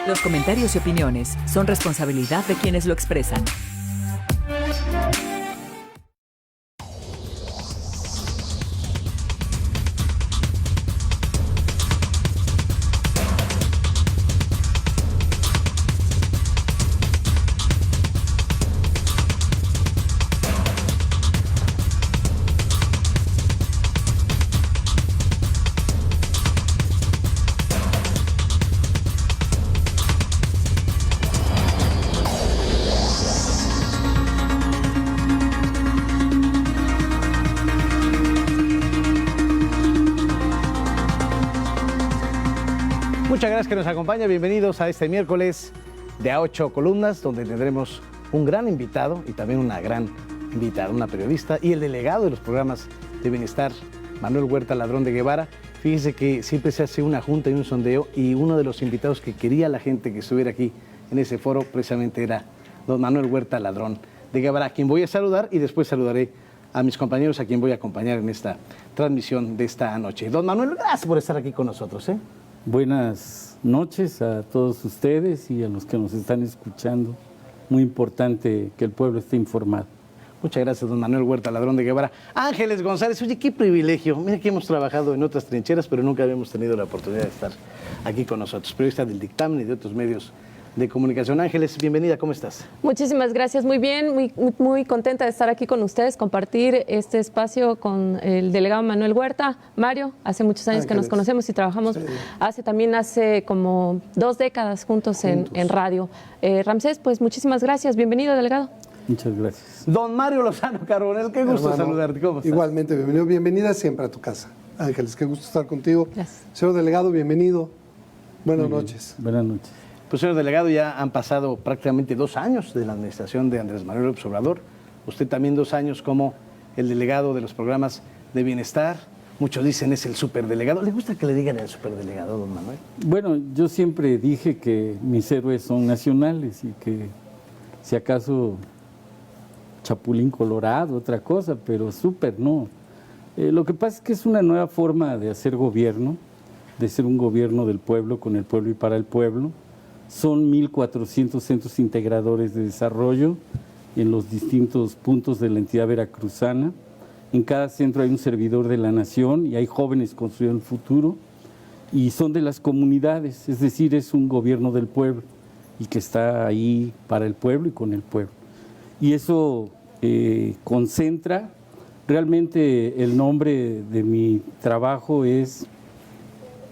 Los comentarios y opiniones son responsabilidad de quienes lo expresan. Muchas gracias que nos acompaña. Bienvenidos a este miércoles de A 8 Columnas, donde tendremos un gran invitado y también una gran invitada, una periodista y el delegado de los programas de bienestar, Manuel Huerta Ladrón de Guevara. Fíjese que siempre se hace una junta y un sondeo y uno de los invitados que quería la gente que estuviera aquí en ese foro precisamente era don Manuel Huerta Ladrón de Guevara, a quien voy a saludar y después saludaré a mis compañeros a quien voy a acompañar en esta transmisión de esta noche. Don Manuel, gracias por estar aquí con nosotros. Buenas noches a todos ustedes y a los que nos están escuchando. Muy importante que el pueblo esté informado. Muchas gracias, don Manuel Huerta Ladrón de Guevara. Ángeles González, oye, qué privilegio. Mira que hemos trabajado en otras trincheras, pero nunca habíamos tenido la oportunidad de estar aquí con nosotros. Periodista del Dictamen y de otros medios de comunicación. Ángeles, bienvenida, ¿cómo estás? Muchísimas gracias, muy bien, muy contenta de estar aquí con ustedes, compartir este espacio con el delegado Manuel Huerta. Mario, hace muchos años que nos conocemos y trabajamos hace como 2 décadas juntos. En radio. Ramsés, pues muchísimas gracias, bienvenido, delegado. Muchas gracias. Don Mario Lozano Carbonell, qué gusto saludarte, ¿cómo estás? Igualmente, bienvenido, bienvenida siempre a tu casa. Ángeles, qué gusto estar contigo. Gracias. Señor delegado, bienvenido. Buenas noches. Buenas noches. Pues, señor delegado, ya han pasado prácticamente 2 años de la administración de Andrés Manuel López Obrador. Usted también 2 años como el delegado de los programas de bienestar. Muchos dicen es el superdelegado. ¿Le gusta que le digan el superdelegado, don Manuel? Bueno, yo siempre dije que mis héroes son nacionales y que si acaso Chapulín Colorado, otra cosa, pero súper no. Lo que pasa es que es una nueva forma de hacer gobierno, de ser un gobierno del pueblo, con el pueblo y para el pueblo. Son 1,400 centros integradores de desarrollo en los distintos puntos de la entidad veracruzana. En cada centro hay un servidor de la nación y hay jóvenes construyendo el futuro y son de las comunidades, es decir, es un gobierno del pueblo y que está ahí para el pueblo y con el pueblo. Y eso concentra, realmente el nombre de mi trabajo es...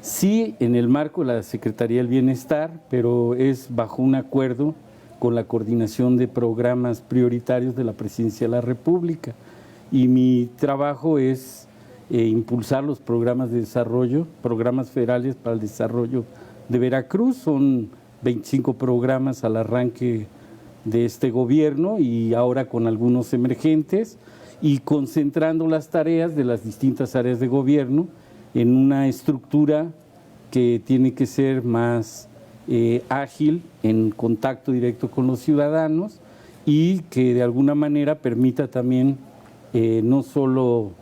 Sí, en el marco de la Secretaría del Bienestar, pero es bajo un acuerdo con la coordinación de programas prioritarios de la Presidencia de la República. Y mi trabajo es impulsar los programas de desarrollo, programas federales para el desarrollo de Veracruz. Son 25 programas al arranque de este gobierno y ahora con algunos emergentes y concentrando las tareas de las distintas áreas de gobierno en una estructura que tiene que ser más ágil, en contacto directo con los ciudadanos y que de alguna manera permita también no solo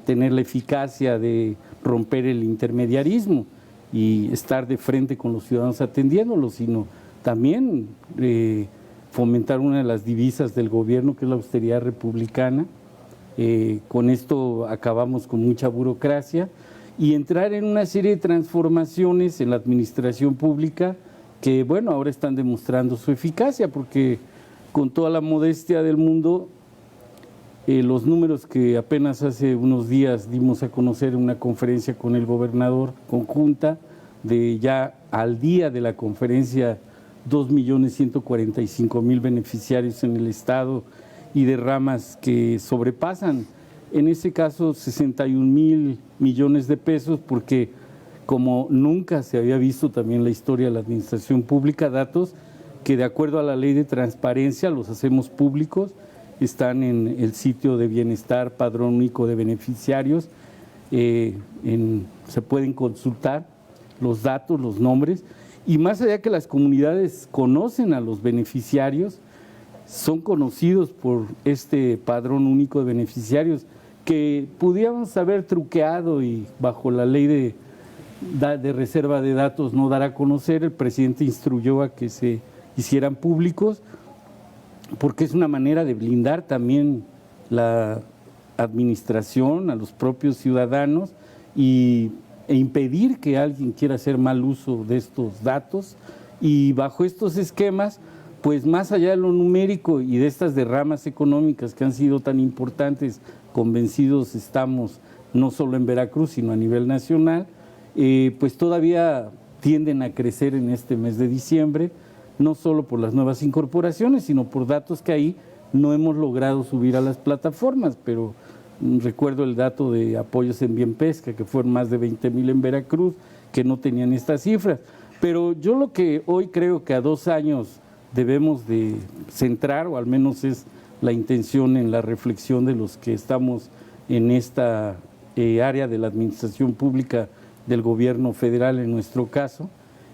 tener la eficacia de romper el intermediarismo y estar de frente con los ciudadanos atendiéndolos, sino también fomentar una de las divisas del gobierno, que es la austeridad republicana. Con esto acabamos con mucha burocracia y entrar en una serie de transformaciones en la administración pública que, bueno, ahora están demostrando su eficacia, porque con toda la modestia del mundo, los números que apenas hace unos días dimos a conocer en una conferencia con el gobernador conjunta, de ya al día de la conferencia 2.145.000 beneficiarios en el estado y de ramas que sobrepasan, en ese caso, 61.000 millones de pesos, porque como nunca se había visto también en la historia de la administración pública, datos que de acuerdo a la ley de transparencia los hacemos públicos, están en el sitio de bienestar, Padrón Único de Beneficiarios, se pueden consultar los datos, los nombres, y más allá que las comunidades conocen a los beneficiarios, son conocidos por este Padrón Único de Beneficiarios, que pudiéramos haber truqueado y bajo la ley de de reserva de datos no dar a conocer. El presidente instruyó a que se hicieran públicos porque es una manera de blindar también la administración, a los propios ciudadanos e impedir que alguien quiera hacer mal uso de estos datos. Y bajo estos esquemas, pues más allá de lo numérico y de estas derramas económicas que han sido tan importantes, convencidos estamos, no solo en Veracruz, sino a nivel nacional, pues todavía tienden a crecer en este mes de diciembre, no solo por las nuevas incorporaciones, sino por datos que ahí no hemos logrado subir a las plataformas, pero recuerdo el dato de apoyos en bien pesca, que fueron más de 20,000 en Veracruz, que no tenían estas cifras. Pero yo lo que hoy creo que a 2 años debemos de centrar, o al menos es la intención en la reflexión de los que estamos en esta área de la administración pública del gobierno federal en nuestro caso,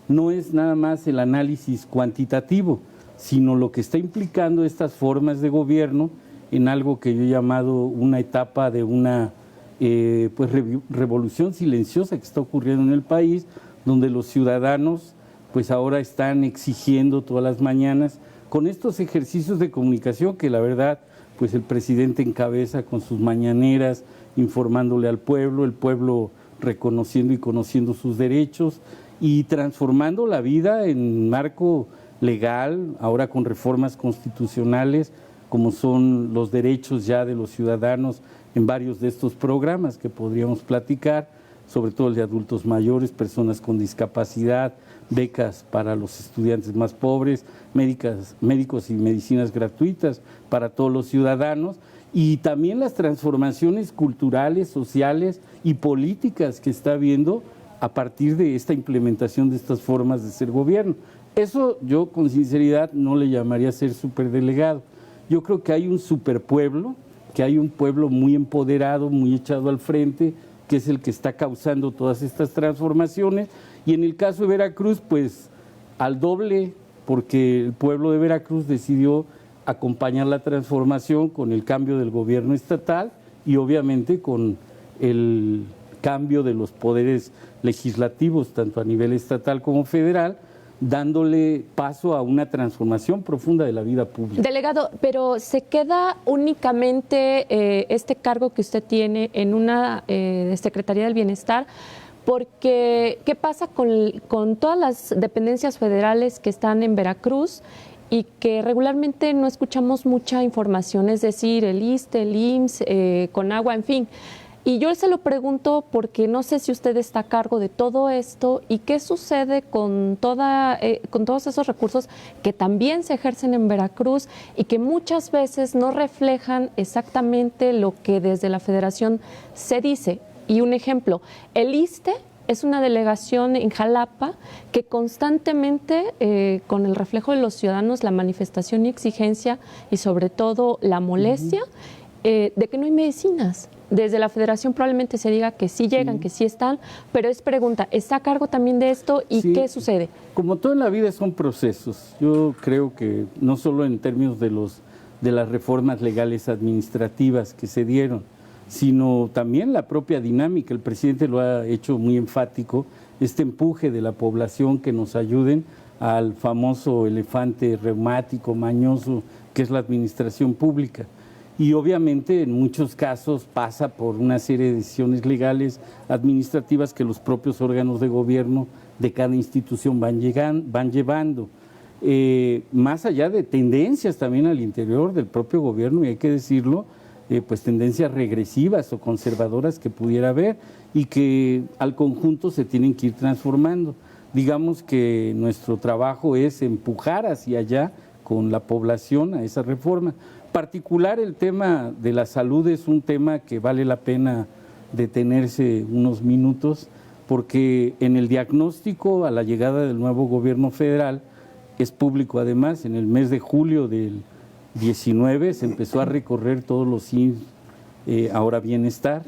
no es nada más el análisis cuantitativo, sino lo que está implicando estas formas de gobierno en algo que yo he llamado una etapa de una pues revolución silenciosa que está ocurriendo en el país, donde los ciudadanos pues ahora están exigiendo todas las mañanas con estos ejercicios de comunicación que la verdad pues el presidente encabeza con sus mañaneras, informándole al pueblo, el pueblo reconociendo y conociendo sus derechos y transformando la vida en marco legal, ahora con reformas constitucionales, como son los derechos ya de los ciudadanos en varios de estos programas que podríamos platicar, sobre todo el de adultos mayores, personas con discapacidad, becas para los estudiantes más pobres, médicos y medicinas gratuitas para todos los ciudadanos, y también las transformaciones culturales, sociales y políticas que está habiendo a partir de esta implementación de estas formas de ser gobierno. Eso yo con sinceridad no le llamaría ser superdelegado. Yo creo que hay un superpueblo, que hay un pueblo muy empoderado, muy echado al frente, que es el que está causando todas estas transformaciones. Y en el caso de Veracruz, pues al doble, porque el pueblo de Veracruz decidió acompañar la transformación con el cambio del gobierno estatal y obviamente con el cambio de los poderes legislativos, tanto a nivel estatal como federal, dándole paso a una transformación profunda de la vida pública. Delegado, pero ¿se queda únicamente este cargo que usted tiene en una Secretaría del Bienestar? Porque, ¿qué pasa con todas las dependencias federales que están en Veracruz y que regularmente no escuchamos mucha información? Es decir, el ISSSTE, el IMSS, Conagua, en fin. Y yo se lo pregunto porque no sé si usted está a cargo de todo esto y qué sucede con todos esos recursos que también se ejercen en Veracruz y que muchas veces no reflejan exactamente lo que desde la Federación se dice. Y un ejemplo, el ISSSTE es una delegación en Jalapa que constantemente, con el reflejo de los ciudadanos, la manifestación y exigencia y sobre todo la molestia de que no hay medicinas. Desde la Federación probablemente se diga que sí llegan, que sí están, pero es pregunta, ¿está a cargo también de esto y qué sucede? Como todo en la vida son procesos. Yo creo que no solo en términos de las reformas legales administrativas que se dieron, sino también la propia dinámica. El presidente lo ha hecho muy enfático, este empuje de la población que nos ayuden al famoso elefante reumático, mañoso, que es la administración pública. Y obviamente en muchos casos pasa por una serie de decisiones legales, administrativas que los propios órganos de gobierno de cada institución van llevando. Más allá de tendencias también al interior del propio gobierno, y hay que decirlo, pues tendencias regresivas o conservadoras que pudiera haber y que al conjunto se tienen que ir transformando. Digamos que nuestro trabajo es empujar hacia allá con la población a esa reforma. Particular, el tema de la salud es un tema que vale la pena detenerse unos minutos, porque en el diagnóstico a la llegada del nuevo gobierno federal, es público además, en el mes de julio del 19 se empezó a recorrer todos los IMSS, ahora bienestar,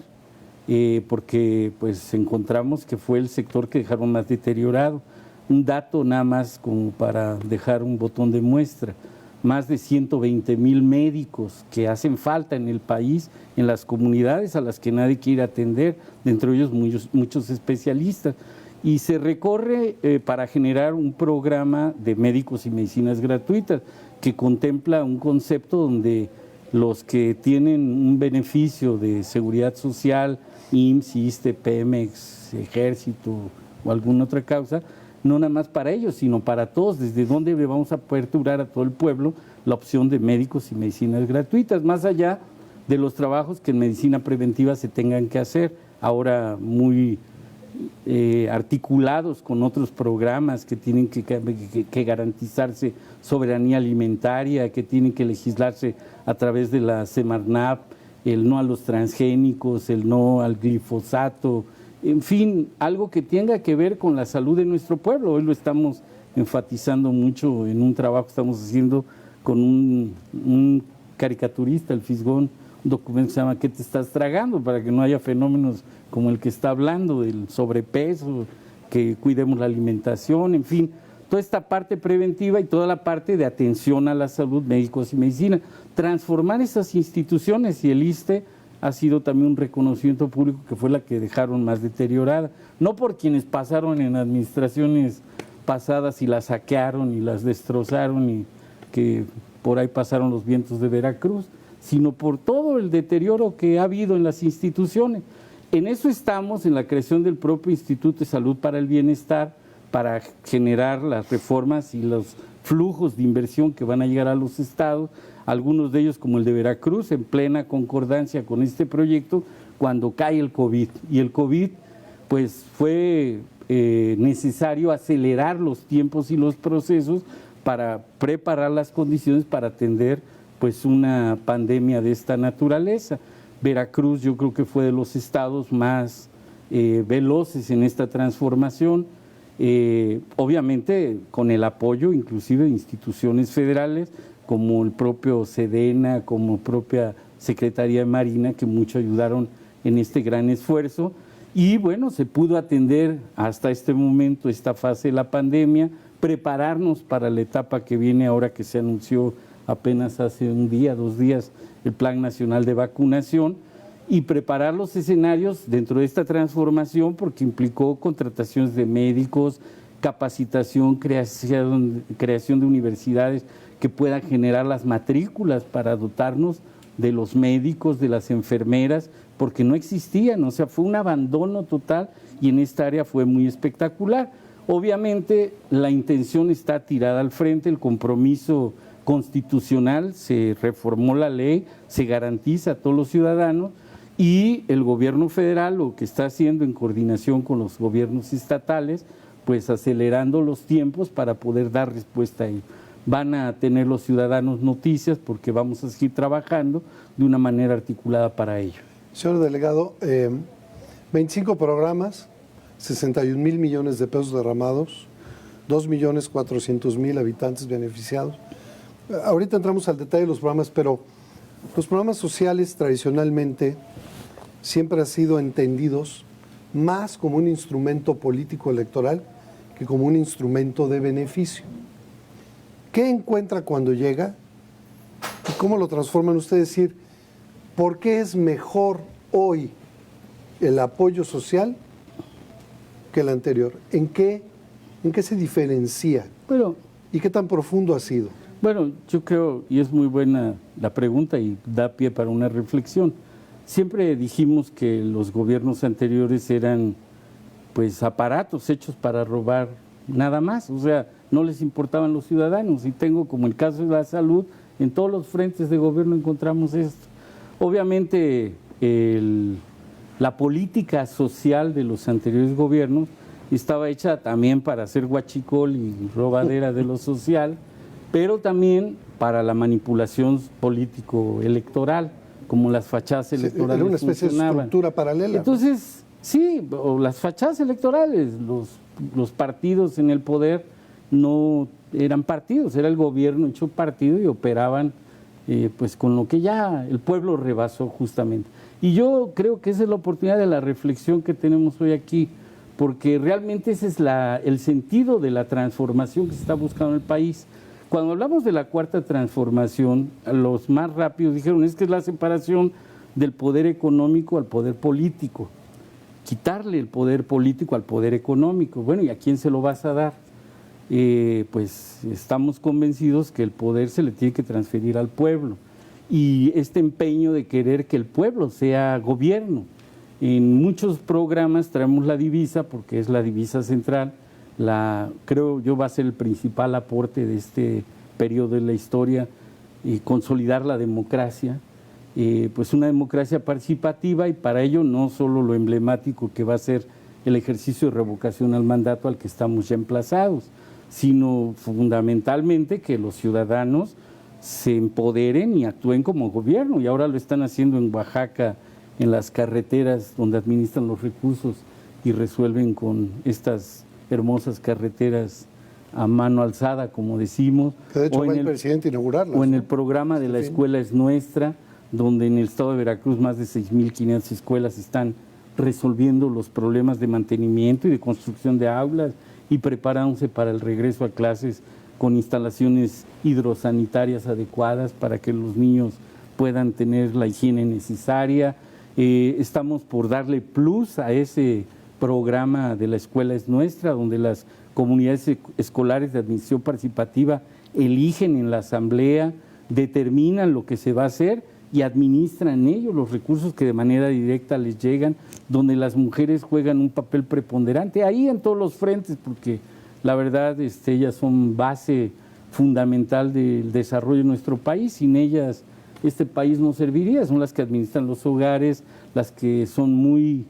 porque pues encontramos que fue el sector que dejaron más deteriorado. Un dato nada más como para dejar un botón de muestra: más de 120,000 médicos que hacen falta en el país, en las comunidades a las que nadie quiere atender, dentro de ellos muchos especialistas. y se recorre para generar un programa de médicos y medicinas gratuitas que contempla un concepto donde los que tienen un beneficio de seguridad social, IMSS, ISSSTE, Pemex, Ejército o alguna otra causa, no nada más para ellos, sino para todos, desde donde le vamos a aperturar a todo el pueblo la opción de médicos y medicinas gratuitas, más allá de los trabajos que en medicina preventiva se tengan que hacer, ahora muy articulados con otros programas que tienen que garantizarse soberanía alimentaria, que tienen que legislarse a través de la Semarnap, el no a los transgénicos, el no al glifosato, en fin, algo que tenga que ver con la salud de nuestro pueblo. Hoy lo estamos enfatizando mucho en un trabajo que estamos haciendo con un caricaturista, el Fisgón, un documento que se llama ¿Qué te estás tragando? Para que no haya fenómenos como el que está hablando del sobrepeso, que cuidemos la alimentación, en fin, toda esta parte preventiva y toda la parte de atención a la salud, médicos y medicina. Transformar esas instituciones, y el ISSSTE ha sido también un reconocimiento público que fue la que dejaron más deteriorada, no por quienes pasaron en administraciones pasadas y las saquearon y las destrozaron y que por ahí pasaron los vientos de Veracruz, sino por todo el deterioro que ha habido en las instituciones. En eso estamos, en la creación del propio Instituto de Salud para el Bienestar, para generar las reformas y los flujos de inversión que van a llegar a los estados, algunos de ellos como el de Veracruz, en plena concordancia con este proyecto, cuando cae el COVID. Y el COVID, pues fue necesario acelerar los tiempos y los procesos para preparar las condiciones para atender pues una pandemia de esta naturaleza. Veracruz yo creo que fue de los estados más veloces en esta transformación, obviamente con el apoyo inclusive de instituciones federales como el propio SEDENA, como propia Secretaría de Marina, que mucho ayudaron en este gran esfuerzo. Y bueno, se pudo atender hasta este momento esta fase de la pandemia, prepararnos para la etapa que viene ahora, que se anunció apenas hace un día, 2 días, el Plan Nacional de Vacunación, y preparar los escenarios dentro de esta transformación, porque implicó contrataciones de médicos, capacitación, creación de universidades que puedan generar las matrículas para dotarnos de los médicos, de las enfermeras, porque no existían, o sea, fue un abandono total y en esta área fue muy espectacular. Obviamente la intención está tirada al frente, el compromiso constitucional, se reformó la ley, se garantiza a todos los ciudadanos y el gobierno federal lo que está haciendo en coordinación con los gobiernos estatales, pues acelerando los tiempos para poder dar respuesta a ello. Van a tener los ciudadanos noticias porque vamos a seguir trabajando de una manera articulada para ello. Señor delegado, 25 programas, 61 mil millones de pesos derramados, 2.400.000 habitantes beneficiados. Ahorita entramos al detalle de los programas, pero los programas sociales tradicionalmente siempre han sido entendidos más como un instrumento político electoral que como un instrumento de beneficio. ¿Qué encuentra cuando llega y cómo lo transforman ustedes? Es decir, ¿por qué es mejor hoy el apoyo social que el anterior? ¿En qué se diferencia? Bueno, ¿y qué tan profundo ha sido? Bueno, yo creo, y es muy buena la pregunta y da pie para una reflexión. Siempre dijimos que los gobiernos anteriores eran pues aparatos hechos para robar nada más, o sea, no les importaban los ciudadanos, y tengo como el caso de la salud, en todos los frentes de gobierno encontramos esto. Obviamente la política social de los anteriores gobiernos estaba hecha también para hacer huachicol y robadera de lo social, pero también para la manipulación político-electoral, como las fachadas electorales. Era una especie funcionaban. de estructura paralela. Entonces, sí, o las fachadas electorales, los partidos en el poder no eran partidos, era el gobierno hecho partido y operaban pues con lo que ya el pueblo rebasó justamente. Y yo creo que esa es la oportunidad de la reflexión que tenemos hoy aquí, porque realmente ese es el sentido de la transformación que se está buscando en el país. Cuando hablamos de la cuarta transformación, los más rápidos dijeron, es que es la separación del poder económico al poder político. quitarle el poder político al poder económico. Bueno, ¿y a quién se lo vas a dar? Pues estamos convencidos que el poder se le tiene que transferir al pueblo. Y este empeño de querer que el pueblo sea gobierno. En muchos programas traemos la divisa, porque es la divisa central, creo yo va a ser el principal aporte de este periodo de la historia, consolidar la democracia, pues una democracia participativa, y para ello no solo lo emblemático que va a ser el ejercicio de revocación al mandato al que estamos ya emplazados, sino fundamentalmente que los ciudadanos se empoderen y actúen como gobierno, y ahora lo están haciendo en Oaxaca, en las carreteras donde administran los recursos y resuelven con estas hermosas carreteras a mano alzada, como decimos. Que de hecho va el presidente a inaugurarlas. O en el programa de La Escuela es Nuestra, donde en el estado de Veracruz más de 6.500 escuelas están resolviendo los problemas de mantenimiento y de construcción de aulas y preparándose para el regreso a clases con instalaciones hidrosanitarias adecuadas para que los niños puedan tener la higiene necesaria. Estamos por darle plus a ese programa de La Escuela es Nuestra, donde las comunidades escolares de administración participativa eligen en la asamblea, determinan lo que se va a hacer y administran ellos los recursos que de manera directa les llegan, donde las mujeres juegan un papel preponderante, ahí en todos los frentes, porque la verdad ellas son base fundamental del desarrollo de nuestro país. Sin ellas este país no serviría, son las que administran los hogares, las que son muy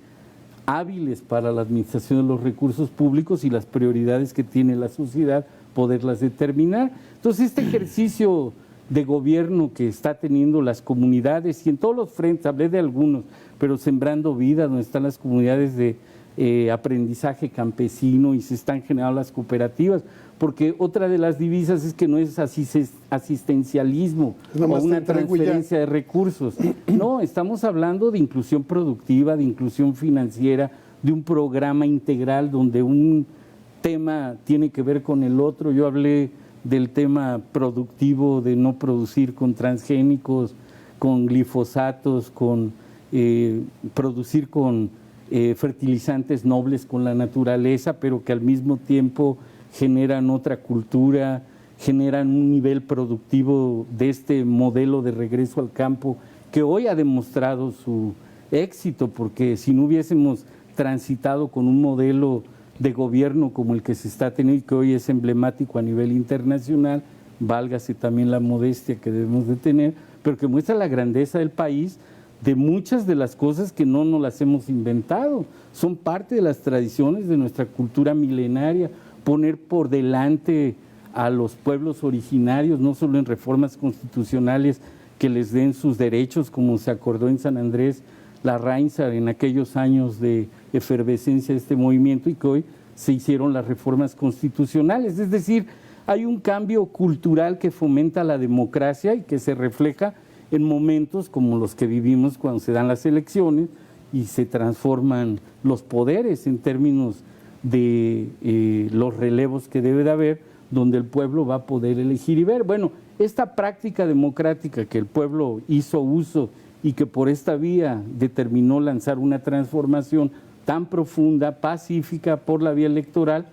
hábiles para la administración de los recursos públicos y las prioridades que tiene la sociedad, poderlas determinar. Entonces este ejercicio de gobierno que está teniendo las comunidades, y en todos los frentes, hablé de algunos, pero Sembrando Vida, donde están las comunidades de aprendizaje campesino y se están generando las cooperativas, porque otra de las divisas es que no es asistencialismo o una transferencia de recursos. No, estamos hablando de inclusión productiva, de inclusión financiera, de un programa integral donde un tema tiene que ver con el otro. Yo hablé del tema productivo, de no producir con transgénicos, con glifosatos, con producir con fertilizantes nobles con la naturaleza, pero que al mismo tiempo generan otra cultura, generan un nivel productivo de este modelo de regreso al campo que hoy ha demostrado su éxito, porque si no hubiésemos transitado con un modelo de gobierno como el que se está teniendo y que hoy es emblemático a nivel internacional, válgase también la modestia que debemos de tener, pero que muestra la grandeza del país, de muchas de las cosas que no nos las hemos inventado, son parte de las tradiciones de nuestra cultura milenaria. Poner por delante a los pueblos originarios, no solo en reformas constitucionales que les den sus derechos, como se acordó en San Andrés Larraínzar en aquellos años de efervescencia de este movimiento, y que hoy se hicieron las reformas constitucionales. Es decir, hay un cambio cultural que fomenta la democracia y que se refleja en momentos como los que vivimos cuando se dan las elecciones y se transforman los poderes en términos de los relevos que debe de haber, donde el pueblo va a poder elegir y ver. Bueno, esta práctica democrática que el pueblo hizo uso y que por esta vía determinó lanzar una transformación tan profunda, pacífica, por la vía electoral,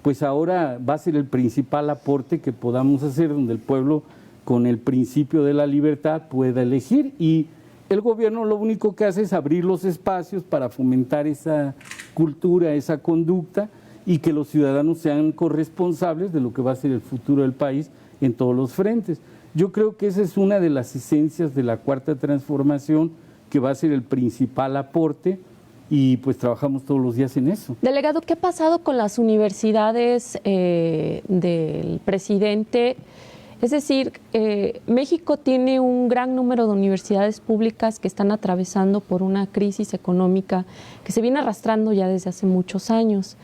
pues ahora va a ser el principal aporte que podamos hacer, donde el pueblo, con el principio de la libertad, pueda elegir, y el gobierno lo único que hace es abrir los espacios para fomentar esa cultura, esa conducta, y que los ciudadanos sean corresponsables de lo que va a ser el futuro del país en todos los frentes. Yo creo que esa es una de las esencias de la Cuarta Transformación, que va a ser el principal aporte, y pues trabajamos todos los días en eso. Delegado, ¿qué ha pasado con las universidades del presidente? Es decir, México tiene un gran número de universidades públicas que están atravesando por una crisis económica que se viene arrastrando ya desde hace muchos años.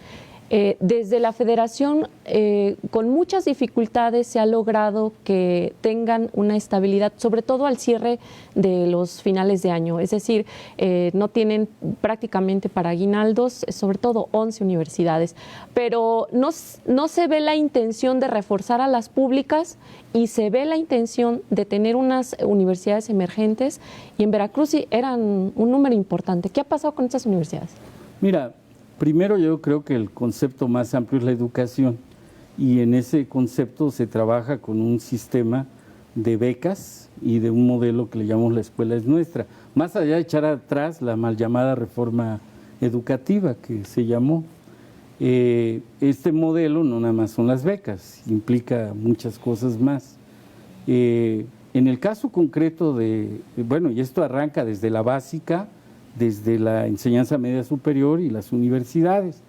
Desde la Federación, con muchas dificultades se ha logrado que tengan una estabilidad, sobre todo al cierre de los finales de año. Es decir, no tienen prácticamente para aguinaldos, sobre todo 11 universidades. Pero no se ve la intención de reforzar a las públicas y se ve la intención de tener unas universidades emergentes, y en Veracruz sí eran un número importante. ¿Qué ha pasado con estas universidades? Mira, primero yo creo que el concepto más amplio es la educación y en ese concepto se trabaja con un sistema de becas y de un modelo que le llamamos la escuela es nuestra. Más allá de echar atrás la mal llamada reforma educativa que se llamó, este modelo no nada más son las becas, implica muchas cosas más. En el caso concreto bueno, y esto arranca desde la básica, desde la enseñanza media superior y las universidades.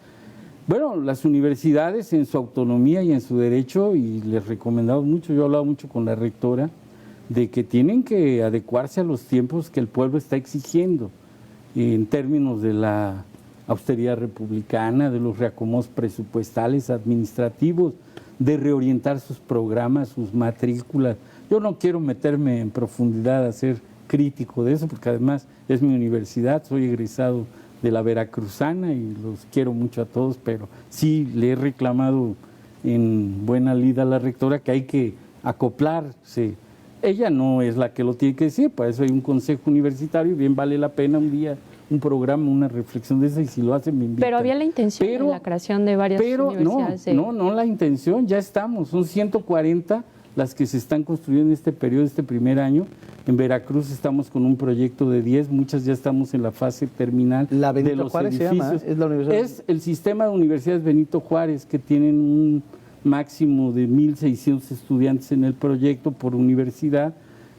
Bueno, las universidades en su autonomía y en su derecho, y les recomendamos mucho, yo he hablado mucho con la rectora, de que tienen que adecuarse a los tiempos que el pueblo está exigiendo en términos de la austeridad republicana, de los reacomodos presupuestales, administrativos, de reorientar sus programas, sus matrículas. Yo no quiero meterme en profundidad a ser crítico de eso, porque además es mi universidad, soy egresado de la Veracruzana y los quiero mucho a todos, pero sí le he reclamado en buena lid a la rectora que hay que acoplarse. Ella no es la que lo tiene que decir, para eso hay un consejo universitario y bien vale la pena un día un programa, una reflexión de esa, y si lo hacen me invitan. Pero había la intención de la creación de varias universidades. No la intención, ya estamos, son 140 las que se están construyendo en este periodo, este primer año. En Veracruz estamos con un proyecto de 10, muchas ya estamos en la fase terminal ¿La Benito de los Juárez edificios. se llama? ¿Es la universidad? Es el sistema de universidades Benito Juárez, que tienen un máximo de 1.600 estudiantes en el proyecto por universidad.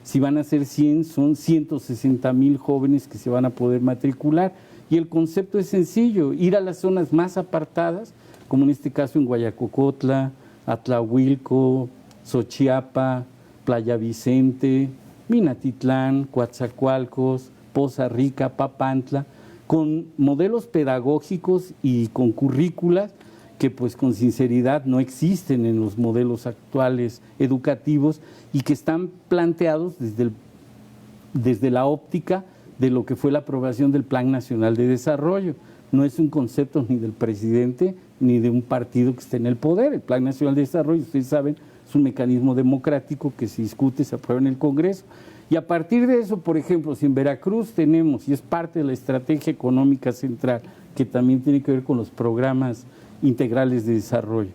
Si van a ser 100, son 160,000 jóvenes que se van a poder matricular. Y el concepto es sencillo, ir a las zonas más apartadas, como en este caso en Guayacocotla, Atlahuilco, Xochiapa, Playa Vicente, Minatitlán, Coatzacoalcos, Poza Rica, Papantla, con modelos pedagógicos y con currículas que pues con sinceridad no existen en los modelos actuales educativos y que están planteados desde la óptica de lo que fue la aprobación del Plan Nacional de Desarrollo. No es un concepto ni del presidente ni de un partido que esté en el poder. El Plan Nacional de Desarrollo, ustedes saben, es un mecanismo democrático que se discute, se aprueba en el Congreso. Y a partir de eso, por ejemplo, si en Veracruz tenemos, y es parte de la estrategia económica central, que también tiene que ver con los programas integrales de desarrollo,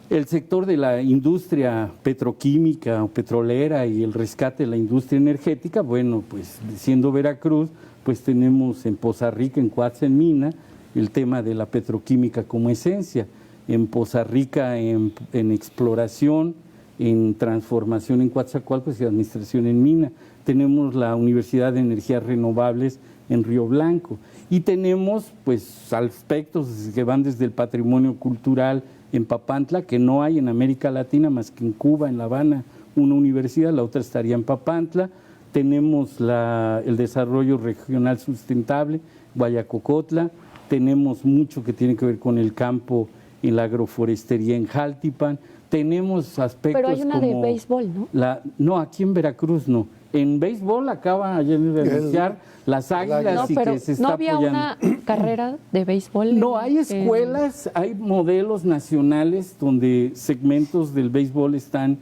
el sector de la industria petroquímica o petrolera y el rescate de la industria energética, bueno, pues siendo Veracruz, pues tenemos en Poza Rica, en Coatza, en Mina, el tema de la petroquímica como esencia, en Poza Rica en exploración, en transformación en Coatzacoalcos y administración en Mina. Tenemos la Universidad de Energías Renovables en Río Blanco y tenemos pues aspectos que van desde el patrimonio cultural en Papantla, que no hay en América Latina más que en Cuba, en La Habana, una universidad, la otra estaría en Papantla. Tenemos el desarrollo regional sustentable, Guayacocotla, tenemos mucho que tiene que ver con el campo en la agroforestería en Jaltipan, tenemos aspectos como... Pero hay una de béisbol, ¿no? No, aquí en Veracruz no. En béisbol acaba ayer de anunciar las Águilas no, y pero que se está ¿no había apoyando. una carrera de béisbol? No, hay escuelas, hay modelos nacionales donde segmentos del béisbol están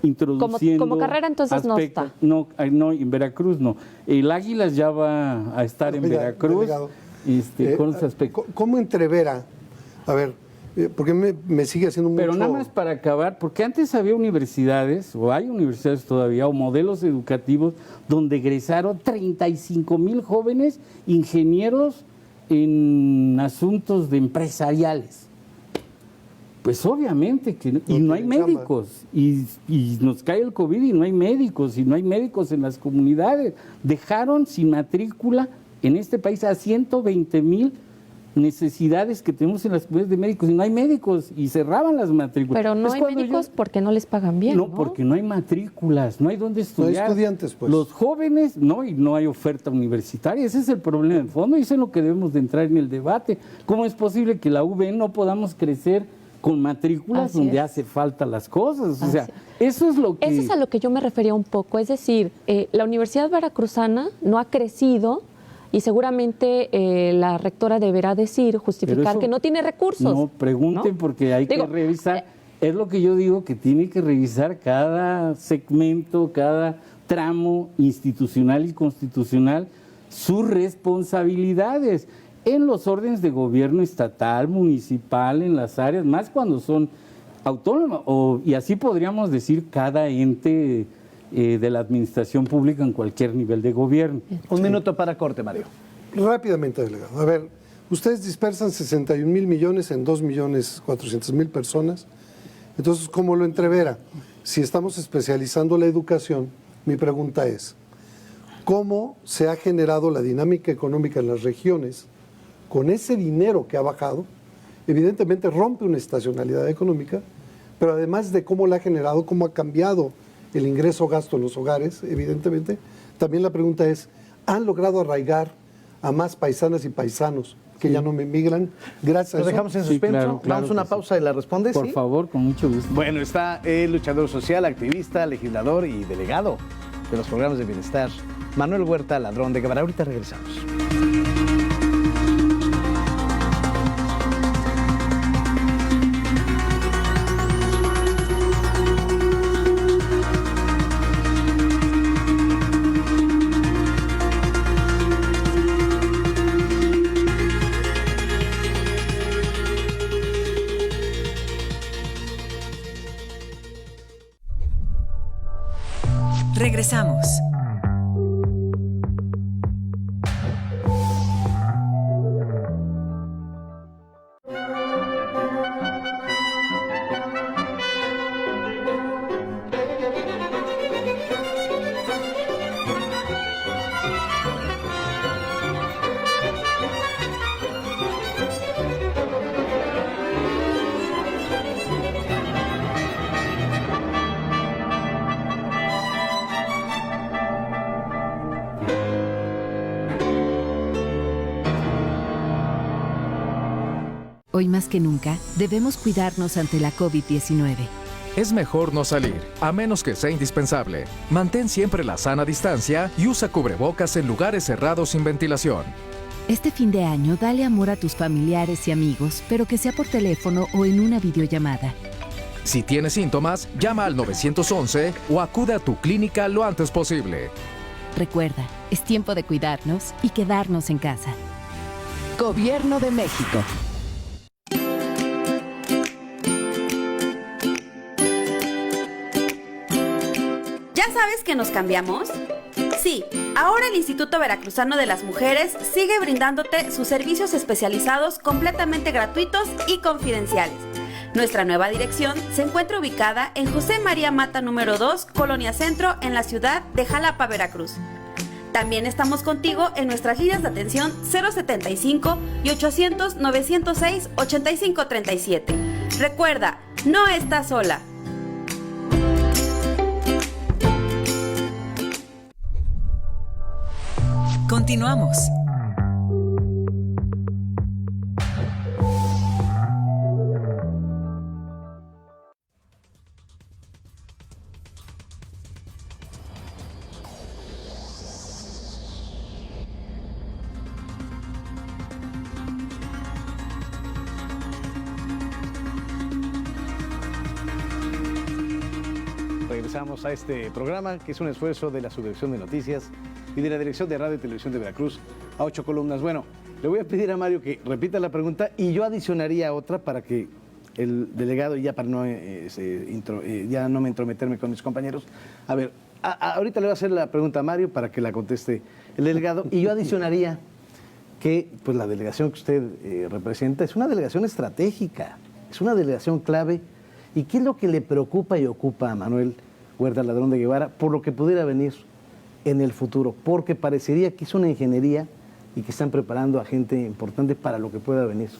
introduciendo... Como carrera entonces aspectos. no está. No, en Veracruz no. El Águilas ya va a estar en Veracruz con ese aspecto. ¿Cómo entrevera? A ver, porque me sigue haciendo mucho... Pero nada más para acabar, porque antes había universidades, o hay universidades todavía, o modelos educativos donde egresaron 35,000 jóvenes ingenieros en asuntos de empresariales. Pues obviamente que y no hay médicos, y nos cae el COVID y no hay médicos, y no hay médicos en las comunidades. Dejaron sin matrícula en este país a 120,000 necesidades que tenemos en las comunidades de médicos, y no hay médicos, y cerraban las matrículas. Pero no hay médicos porque no les pagan bien, ¿no? Porque no hay matrículas, no hay dónde estudiar. No hay estudiantes, pues. Los jóvenes, y no hay oferta universitaria. Ese es el problema de fondo, y eso es lo que debemos de entrar en el debate. ¿Cómo es posible que la UVM no podamos crecer con matrículas donde hace falta las cosas? O sea, eso es lo que... Eso es a lo que yo me refería un poco. Es decir, la Universidad Veracruzana no ha crecido y seguramente la rectora deberá justificar que no tiene recursos. No, pregunten, ¿no? Porque hay que revisar. Es lo que yo digo, que tiene que revisar cada segmento, cada tramo institucional y constitucional, sus responsabilidades. en los órdenes de gobierno estatal, municipal, en las áreas, más cuando son autónomas, y así podríamos decir cada ente de la administración pública en cualquier nivel de gobierno. Un minuto para corte, Mario. Rápidamente, delegado. A ver, ustedes dispersan 61,000 millones en 2,400,000 personas. Entonces, ¿cómo lo entrevera? Si estamos especializando la educación, mi pregunta es, ¿cómo se ha generado la dinámica económica en las regiones con ese dinero que ha bajado? Evidentemente rompe una estacionalidad económica, pero además de cómo la ha generado, cómo ha cambiado el ingreso-gasto en los hogares, evidentemente, también la pregunta es, ¿han logrado arraigar a más paisanas y paisanos que ya no me emigran gracias a Lo eso? dejamos en suspenso. claro, Vamos a una que pausa y la respondes. Por ¿sí? favor, con mucho gusto. Bueno, está el luchador social, activista, legislador y delegado de los programas de bienestar, Manuel Huerta Ladrón de Guevara. Ahorita regresamos. Regresamos. Hoy más que nunca, debemos cuidarnos ante la COVID-19. Es mejor no salir, a menos que sea indispensable. Mantén siempre la sana distancia y usa cubrebocas en lugares cerrados sin ventilación. Este fin de año, dale amor a tus familiares y amigos, pero que sea por teléfono o en una videollamada. Si tienes síntomas, llama al 911 o acude a tu clínica lo antes posible. Recuerda, es tiempo de cuidarnos y quedarnos en casa. Gobierno de México. ¿Ya sabes que nos cambiamos? Sí, ahora el Instituto Veracruzano de las Mujeres sigue brindándote sus servicios especializados completamente gratuitos y confidenciales. Nuestra nueva dirección se encuentra ubicada en José María Mata número 2, Colonia Centro, en la ciudad de Jalapa, Veracruz. También estamos contigo en nuestras líneas de atención 075 y 800-906-8537. Recuerda, no estás sola. Continuamos. Regresamos a este programa, que es un esfuerzo de la Subdirección de Noticias y de la Dirección de Radio y Televisión de Veracruz, a 8 columnas. Bueno, le voy a pedir a Mario que repita la pregunta y yo adicionaría otra para que el delegado, ya para no, ya no me entrometerme con mis compañeros. A ver, ahorita le voy a hacer la pregunta a Mario para que la conteste el delegado y yo adicionaría que pues, la delegación que usted representa es una delegación estratégica, es una delegación clave. ¿Y qué es lo que le preocupa y ocupa a Manuel Huerta Ladrón de Guevara por lo que pudiera venir en el futuro? Porque parecería que es una ingeniería y que están preparando a gente importante para lo que pueda venir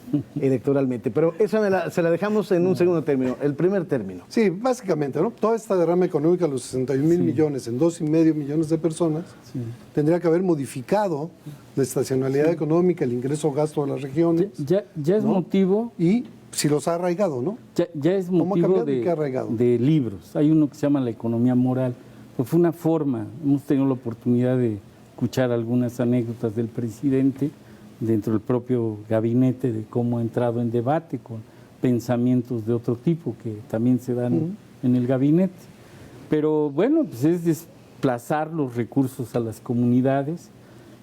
electoralmente. Pero esa se la dejamos en un segundo término, el primer término. Sí, básicamente, ¿no? Toda esta derrama económica, los 61,000 millones en 2,5 millones de personas, tendría que haber modificado la estacionalidad económica, el ingreso-gasto de las regiones. Ya es ¿no? motivo... Y si los ha arraigado, ¿no? Ya es ¿Cómo ha motivo cambiado y qué ha arraigado? de libros. Hay uno que se llama La economía moral. Pues fue una forma, hemos tenido la oportunidad de escuchar algunas anécdotas del presidente dentro del propio gabinete de cómo ha entrado en debate con pensamientos de otro tipo que también se dan en el gabinete. Pero bueno, pues es desplazar los recursos a las comunidades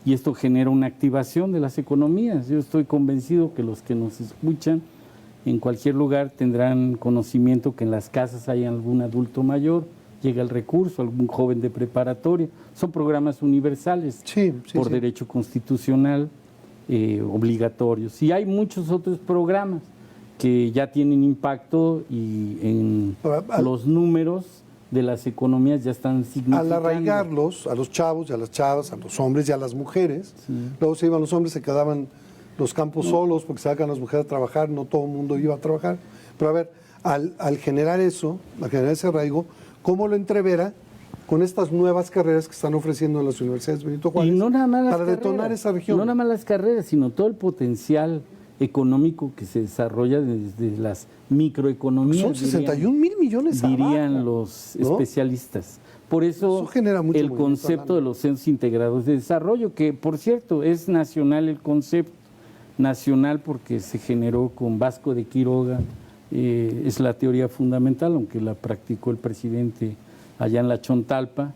y esto genera una activación de las economías. Yo estoy convencido que los que nos escuchan en cualquier lugar tendrán conocimiento que en las casas hay algún adulto mayor, llega el recurso, algún joven de preparatoria. Son programas universales por derecho constitucional obligatorios. Y hay muchos otros programas que ya tienen impacto y en los números de las economías ya están significando. Al arraigarlos, a los chavos y a las chavas, a los hombres y a las mujeres, luego se iban los hombres, se quedaban los campos solos porque se sacan las mujeres a trabajar, no todo el mundo iba a trabajar. Pero a ver, al generar eso, al generar ese arraigo, ¿cómo lo entrevera con estas nuevas carreras que están ofreciendo en las universidades Benito Juárez y no nada más para detonar esa región? No nada más las carreras, sino todo el potencial económico que se desarrolla desde las microeconomías. Son 61,000 millones dirían abajo, los especialistas. Por eso genera mucho el concepto de los centros integrados de desarrollo, que por cierto es nacional el concepto, nacional porque se generó con Vasco de Quiroga, es la teoría fundamental, aunque la practicó el presidente allá en la Chontalpa,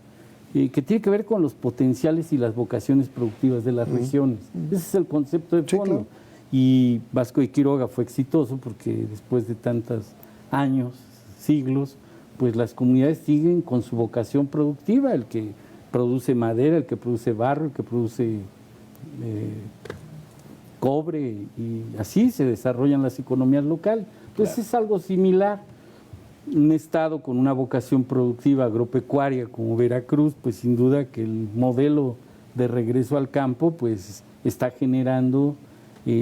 que tiene que ver con los potenciales y las vocaciones productivas de las regiones. Ese es el concepto de fondo. Claro. Y Vasco de Quiroga fue exitoso porque después de tantos años, siglos, pues las comunidades siguen con su vocación productiva, el que produce madera, el que produce barro, el que produce cobre, y así se desarrollan las economías locales. Entonces es algo similar. Un estado con una vocación productiva agropecuaria como Veracruz, pues sin duda que el modelo de regreso al campo pues está generando,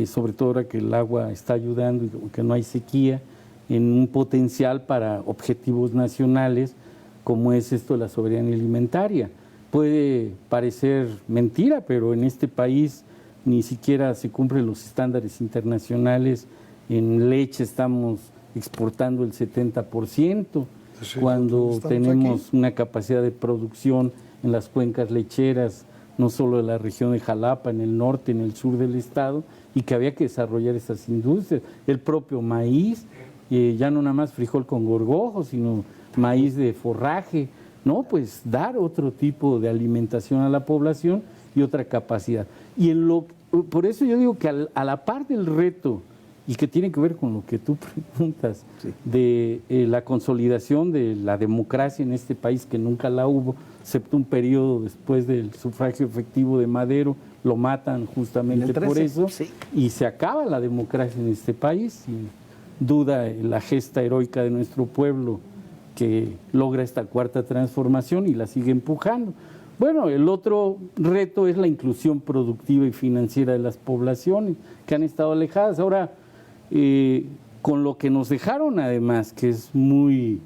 sobre todo ahora que el agua está ayudando y que no hay sequía, en un potencial para objetivos nacionales como es esto de la soberanía alimentaria. Puede parecer mentira, pero en este país ni siquiera se cumplen los estándares internacionales. En leche estamos exportando el 70%, cuando tenemos aquí una capacidad de producción en las cuencas lecheras, no solo de la región de Jalapa, en el norte, en el sur del estado, y que había que desarrollar esas industrias. El propio maíz, ya no nada más frijol con gorgojo, sino maíz de forraje, ¿no? Pues dar otro tipo de alimentación a la población y otra capacidad. Y por eso yo digo que a la par del reto, y que tiene que ver con lo que tú preguntas, de la consolidación de la democracia en este país, que nunca la hubo, excepto un periodo después del sufragio efectivo de Madero, lo matan justamente por eso, y se acaba la democracia en este país, sin duda la gesta heroica de nuestro pueblo que logra esta cuarta transformación y la sigue empujando. Bueno, el otro reto es la inclusión productiva y financiera de las poblaciones que han estado alejadas. Ahora, con lo que nos dejaron además, que es muy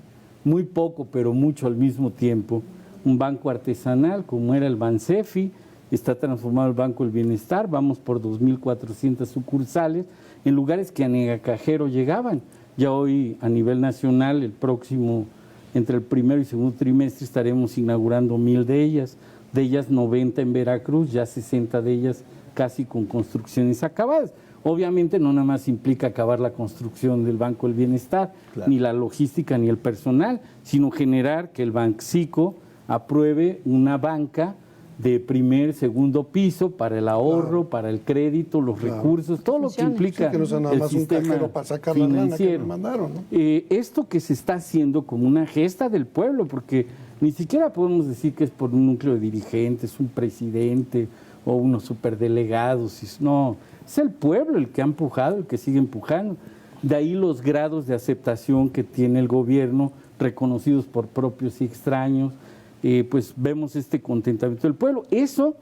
poco, pero mucho al mismo tiempo, un banco artesanal como era el Bansefi, está transformado el Banco del Bienestar, vamos por 2.400 sucursales, en lugares que a negacajero llegaban. Ya hoy a nivel nacional, el próximo, entre el primero y segundo trimestre, estaremos inaugurando 1,000 de ellas 90 en Veracruz, ya 60 de ellas casi con construcciones acabadas. Obviamente no nada más implica acabar la construcción del Banco del Bienestar, ni la logística ni el personal, sino generar que el Banxico apruebe una banca de primer, segundo piso para el ahorro, para el crédito, los recursos, todo lo que implica que no sea nada el más sistema para sacar la lana que me mandaron, ¿no? Esto que se está haciendo como una gesta del pueblo, porque ni siquiera podemos decir que es por un núcleo de dirigentes, un presidente o unos superdelegados, no, es el pueblo el que ha empujado, el que sigue empujando. De ahí los grados de aceptación que tiene el gobierno, reconocidos por propios y extraños, pues vemos este contentamiento del pueblo. Eso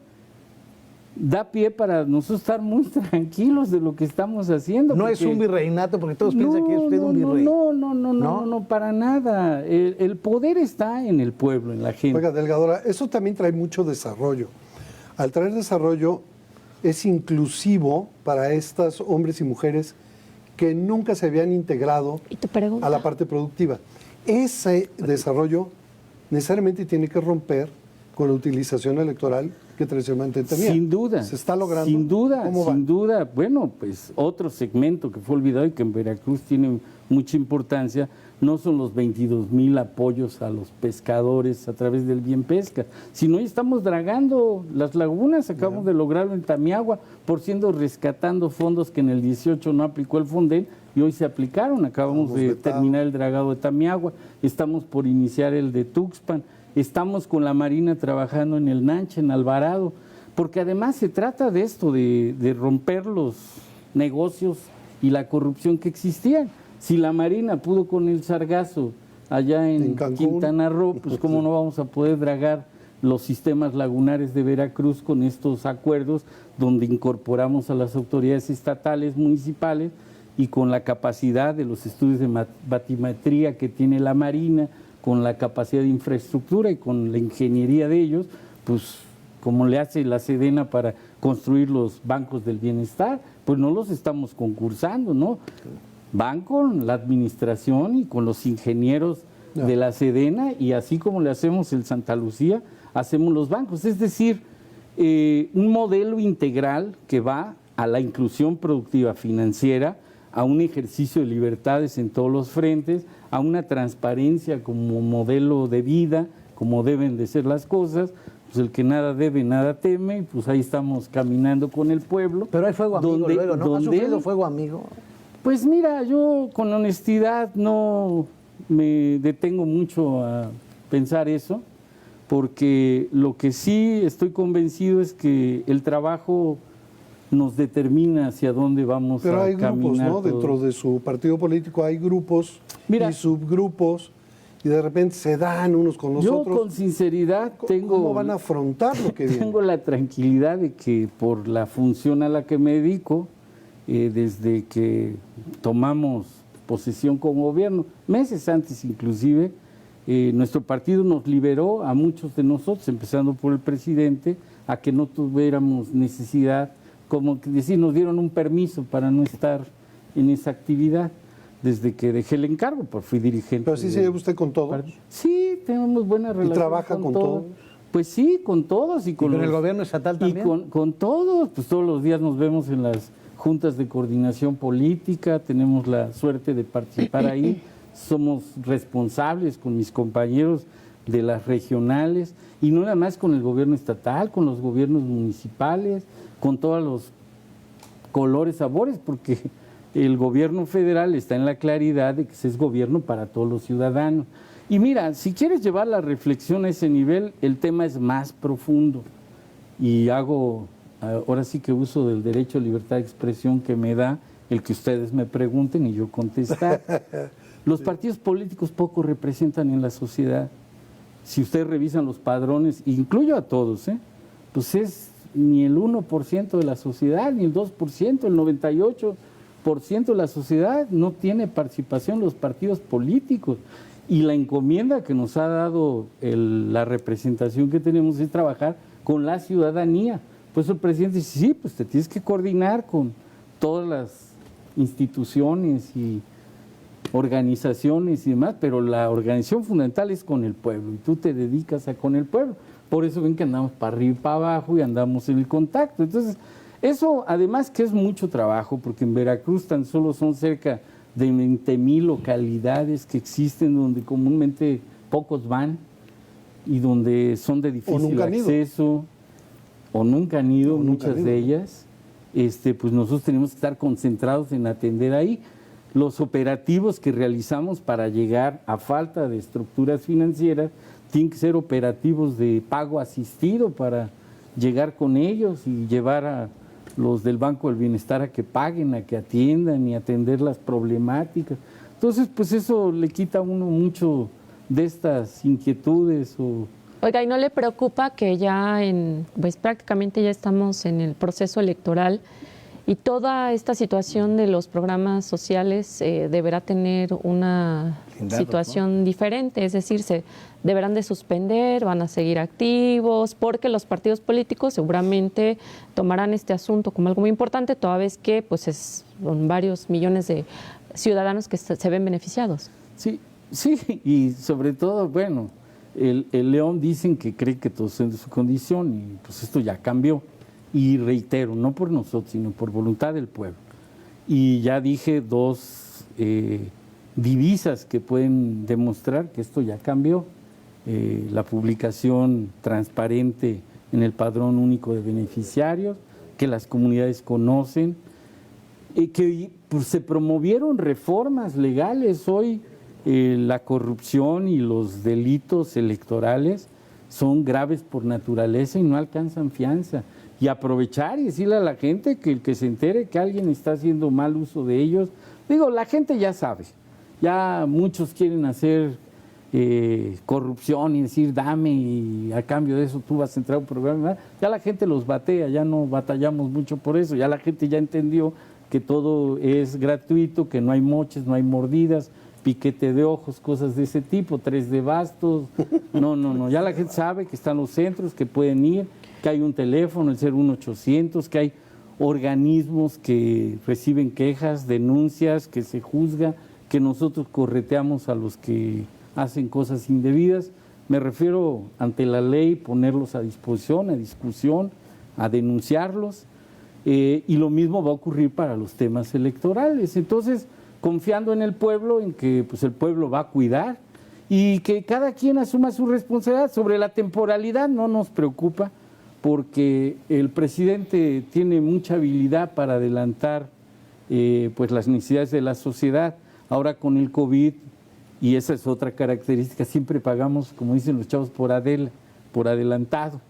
da pie para nosotros estar muy tranquilos de lo que estamos haciendo. No es un virreinato, porque todos piensan que es usted un virrey. No, para nada. El poder está en el pueblo, en la gente. Oiga, Delgadora, eso también trae mucho desarrollo. Al traer desarrollo, es inclusivo para estos hombres y mujeres que nunca se habían integrado a la parte productiva. Ese desarrollo necesariamente tiene que romper con la utilización electoral que tradicionalmente tenía. Sin duda. ¿Se está logrando? Sin duda, ¿Cómo va? sin duda. Bueno, pues otro segmento que fue olvidado y que en Veracruz tiene mucha importancia, no son los 22,000 apoyos a los pescadores a través del Bien Pesca, sino hoy estamos dragando las lagunas, acabamos de lograrlo en Tamiagua, por siendo rescatando fondos que en el 18 no aplicó el Fonden y hoy se aplicaron, acabamos de terminar el dragado de Tamiagua, estamos por iniciar el de Tuxpan, estamos con la Marina trabajando en el Nanche, en Alvarado, porque además se trata de esto, de romper los negocios y la corrupción que existían. Si la Marina pudo con el sargazo allá en Quintana Roo, pues cómo no vamos a poder dragar los sistemas lagunares de Veracruz con estos acuerdos donde incorporamos a las autoridades estatales, municipales y con la capacidad de los estudios de batimetría que tiene la Marina, con la capacidad de infraestructura y con la ingeniería de ellos, pues como le hace la Sedena para construir los bancos del bienestar, pues no los estamos concursando, ¿no? Van con la administración y con los ingenieros de la Sedena y así como le hacemos el Santa Lucía, hacemos los bancos. Es decir, un modelo integral que va a la inclusión productiva financiera, a un ejercicio de libertades en todos los frentes, a una transparencia como modelo de vida, como deben de ser las cosas. Pues el que nada debe, nada teme, y pues ahí estamos caminando con el pueblo. Pero hay fuego amigo luego, ¿no? ¿Ha sufrido fuego amigo? Pues mira, yo con honestidad no me detengo mucho a pensar eso, porque lo que sí estoy convencido es que el trabajo nos determina hacia dónde vamos a caminar. Pero hay grupos, ¿no? Dentro de su partido político hay grupos y subgrupos, y de repente se dan unos con los otros. Yo con sinceridad tengo... ¿Cómo van a afrontar lo que viene? Tengo la tranquilidad de que por la función a la que me dedico, desde que tomamos posesión como gobierno, meses antes inclusive, nuestro partido nos liberó a muchos de nosotros, empezando por el presidente, a que no tuviéramos necesidad, como que decir, nos dieron un permiso para no estar en esa actividad, desde que dejé el encargo, pues fui dirigente. ¿Pero sí se lleva usted con todos? Sí, tenemos buena relación. ¿Y trabaja con todos? Pues sí, con todos. ¿Y con el gobierno estatal también? Y con todos, pues todos los días nos vemos en las juntas de coordinación política, tenemos la suerte de participar ahí, somos responsables con mis compañeros de las regionales, y no nada más con el gobierno estatal, con los gobiernos municipales, con todos los colores, sabores, porque el gobierno federal está en la claridad de que es gobierno para todos los ciudadanos. Y mira, si quieres llevar la reflexión a ese nivel, el tema es más profundo, y ahora sí que uso del derecho a libertad de expresión que me da el que ustedes me pregunten y yo contestar. Los partidos políticos poco representan en la sociedad. Si ustedes revisan los padrones, incluyo a todos, pues es ni el 1% de la sociedad, ni el 2%, el 98% de la sociedad no tiene participación en los partidos políticos. Y la encomienda que nos ha dado la representación que tenemos es trabajar con la ciudadanía. Pues el presidente dice, sí, pues te tienes que coordinar con todas las instituciones y organizaciones y demás, pero la organización fundamental es con el pueblo y tú te dedicas a con el pueblo. Por eso ven que andamos para arriba y para abajo y andamos en el contacto. Entonces, eso además que es mucho trabajo, porque en Veracruz tan solo son cerca de 20,000 localidades que existen donde comúnmente pocos van y donde son de difícil acceso. O nunca han ido, muchas de ellas, pues nosotros tenemos que estar concentrados en atender ahí. Los operativos que realizamos para llegar, a falta de estructuras financieras, tienen que ser operativos de pago asistido para llegar con ellos y llevar a los del Banco del Bienestar a que paguen, a que atiendan y atender las problemáticas. Entonces, pues eso le quita a uno mucho de estas inquietudes o... Oiga, ¿y no le preocupa que ya pues prácticamente ya estamos en el proceso electoral y toda esta situación de los programas sociales deberá tener una situación diferente? Es decir, se deberán de suspender, van a seguir activos, porque los partidos políticos seguramente tomarán este asunto como algo muy importante, toda vez que pues son varios millones de ciudadanos que se ven beneficiados. Sí, y sobre todo, bueno... el León dicen que cree que todo es en su condición y pues esto ya cambió. Y reitero, no por nosotros, sino por voluntad del pueblo. Y ya dije 2 divisas que pueden demostrar que esto ya cambió. La publicación transparente en el Padrón Único de Beneficiarios, que las comunidades conocen, que pues, se promovieron reformas legales. Hoy la corrupción y los delitos electorales son graves por naturaleza y no alcanzan fianza. Y aprovechar y decirle a la gente que el que se entere que alguien está haciendo mal uso de ellos, digo, la gente ya sabe, ya muchos quieren hacer corrupción y decir dame y a cambio de eso tú vas a entrar a un programa, ya la gente los batea, ya no batallamos mucho por eso, ya la gente ya entendió que todo es gratuito, que no hay moches, no hay mordidas, piquete de ojos, cosas de ese tipo, 3 de bastos, no, ya la gente sabe que están los centros, que pueden ir, que hay un teléfono, el 01800, que hay organismos que reciben quejas, denuncias, que se juzga, que nosotros correteamos a los que hacen cosas indebidas. Me refiero ante la ley, ponerlos a disposición, a discusión, a denunciarlos, y lo mismo va a ocurrir para los temas electorales. Entonces, confiando en el pueblo, en que pues, el pueblo va a cuidar y que cada quien asuma su responsabilidad. Sobre la temporalidad no nos preocupa, porque el presidente tiene mucha habilidad para adelantar pues las necesidades de la sociedad. Ahora con el COVID, y esa es otra característica, siempre pagamos, como dicen los chavos, por adelantado,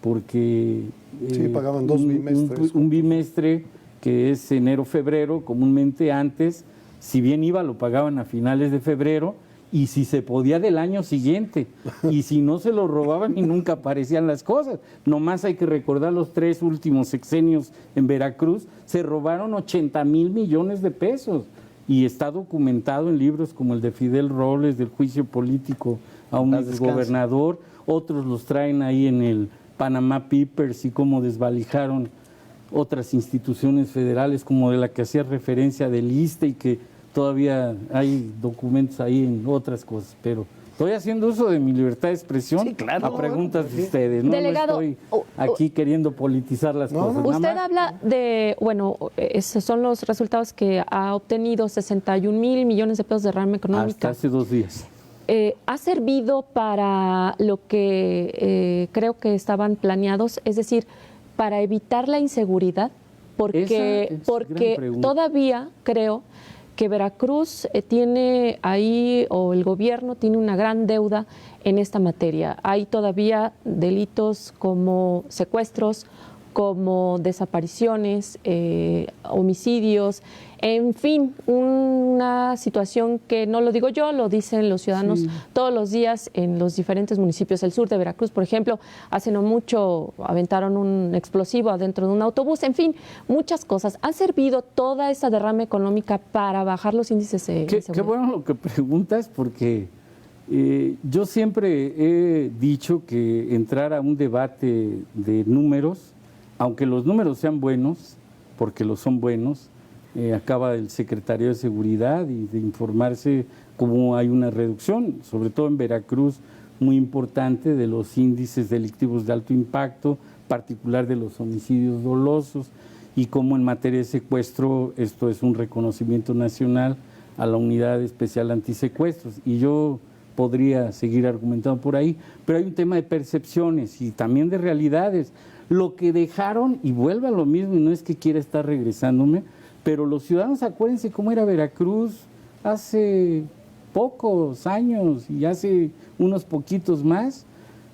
porque sí, pagaban 2 bimestres. Un bimestre que es enero-febrero, comúnmente antes, si bien iba, lo pagaban a finales de febrero, y si se podía del año siguiente, y si no se lo robaban y nunca aparecían las cosas. Nomás hay que recordar los 3 últimos sexenios en Veracruz, se robaron 80,000 millones de pesos, y está documentado en libros como el de Fidel Robles, del juicio político a un exgobernador, otros los traen ahí en el Panama Papers y cómo desvalijaron otras instituciones federales, como de la que hacía referencia del ISSSTE, y que todavía hay documentos ahí en otras cosas, pero estoy haciendo uso de mi libertad de expresión, sí, claro, a preguntas de ustedes, ¿no? Delegado, no estoy aquí queriendo politizar las cosas. Usted habla de, bueno, esos son los resultados que ha obtenido, 61,000 millones de pesos de derrama económica. Hasta hace 2 días. ¿Ha servido para lo que creo que estaban planeados, es decir, para evitar la inseguridad? Porque todavía creo que Veracruz tiene ahí, o el gobierno tiene una gran deuda en esta materia. Hay todavía delitos como secuestros, como desapariciones, homicidios, en fin, una situación que no lo digo yo, lo dicen los ciudadanos todos los días en los diferentes municipios. El sur de Veracruz, por ejemplo, hace no mucho aventaron un explosivo adentro de un autobús, en fin, muchas cosas. ¿Ha servido toda esta derrama económica para bajar los índices de inseguridad? Qué bueno lo que preguntas, porque yo siempre he dicho que entrar a un debate de números, aunque los números sean buenos, porque los son buenos, acaba el secretario de Seguridad y de informarse cómo hay una reducción, sobre todo en Veracruz, muy importante, de los índices delictivos de alto impacto, particular de los homicidios dolosos, y cómo en materia de secuestro esto es un reconocimiento nacional a la Unidad Especial Antisecuestros. Y yo podría seguir argumentando por ahí, pero hay un tema de percepciones y también de realidades. Lo que dejaron, y vuelve a lo mismo, y no es que quiera estar regresándome, pero los ciudadanos, acuérdense cómo era Veracruz hace pocos años y hace unos poquitos más,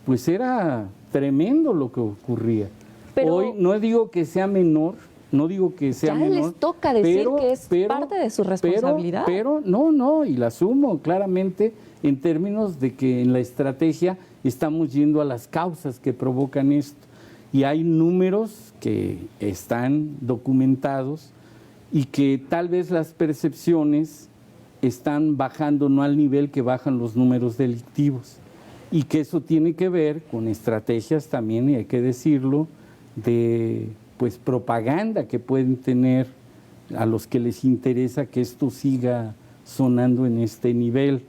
pues era tremendo lo que ocurría. Pero hoy no digo que sea menor, no digo que sea menor. Ya les toca decir que es parte de su responsabilidad. Pero no, y la asumo claramente en términos de que en la estrategia estamos yendo a las causas que provocan esto. Y hay números que están documentados y que tal vez las percepciones están bajando no al nivel que bajan los números delictivos, y que eso tiene que ver con estrategias también, y hay que decirlo, de pues propaganda que pueden tener a los que les interesa que esto siga sonando en este nivel.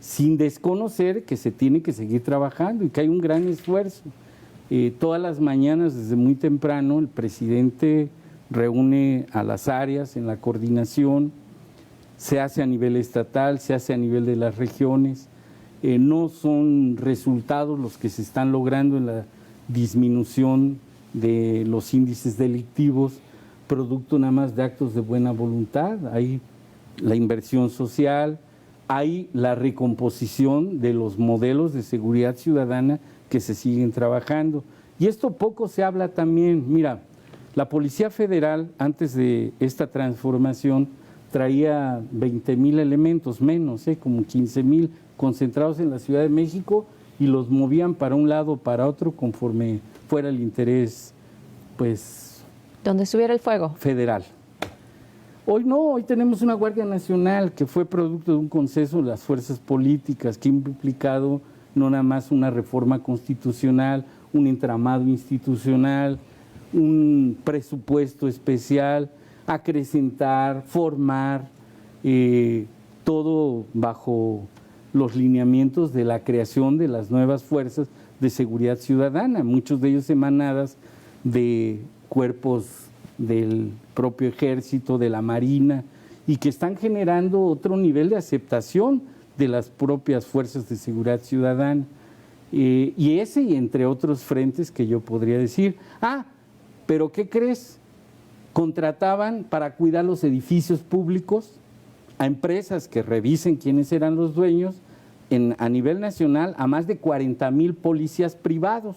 sin desconocer que se tiene que seguir trabajando y que hay un gran esfuerzo. Todas las mañanas, desde muy temprano, el presidente reúne a las áreas en la coordinación, se hace a nivel estatal, se hace a nivel de las regiones. No son resultados los que se están logrando en la disminución de los índices delictivos, producto nada más de actos de buena voluntad. Hay la inversión social, hay la recomposición de los modelos de seguridad ciudadana que se siguen trabajando. Y esto poco se habla también. Mira, la Policía Federal, antes de esta transformación, traía 20,000 elementos menos, como 15,000 concentrados en la Ciudad de México, y los movían para un lado, para otro, conforme fuera el interés, pues... donde estuviera el fuego. Federal. Hoy no, hoy tenemos una Guardia Nacional que fue producto de un consenso de las fuerzas políticas, que ha implicado no nada más una reforma constitucional, un entramado institucional, un presupuesto especial, acrecentar, formar, todo bajo los lineamientos de la creación de las nuevas fuerzas de seguridad ciudadana, muchos de ellos emanadas de cuerpos del propio ejército, de la marina, y que están generando otro nivel de aceptación de las propias fuerzas de seguridad ciudadana. Y ese y entre otros frentes que yo podría decir. Pero ¿qué crees? Contrataban para cuidar los edificios públicos a empresas que revisen quiénes eran los dueños, a nivel nacional, a más de 40,000 policías privados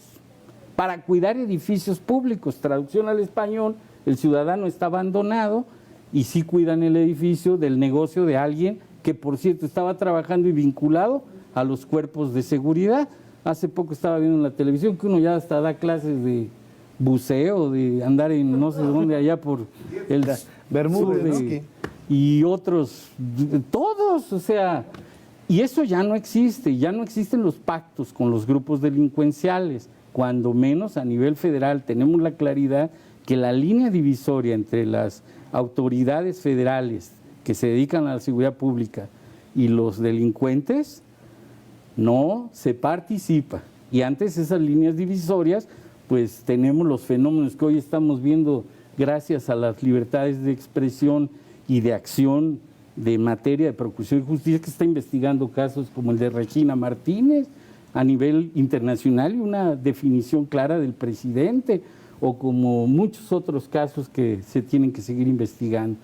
para cuidar edificios públicos. Traducción al español, el ciudadano está abandonado y sí cuidan el edificio del negocio de alguien que, por cierto, estaba trabajando y vinculado a los cuerpos de seguridad. Hace poco estaba viendo en la televisión que uno ya hasta da clases de buceo, de andar en no sé dónde, allá por el Bermúdez, sur y otros, todos, o sea, y eso ya no existe, ya no existen los pactos con los grupos delincuenciales, cuando menos a nivel federal tenemos la claridad que la línea divisoria entre las autoridades federales que se dedican a la seguridad pública y los delincuentes no se participa. Y antes esas líneas divisorias, pues tenemos los fenómenos que hoy estamos viendo gracias a las libertades de expresión y de acción de materia de Procuración y Justicia, que está investigando casos como el de Regina Martínez a nivel internacional y una definición clara del presidente, o como muchos otros casos que se tienen que seguir investigando.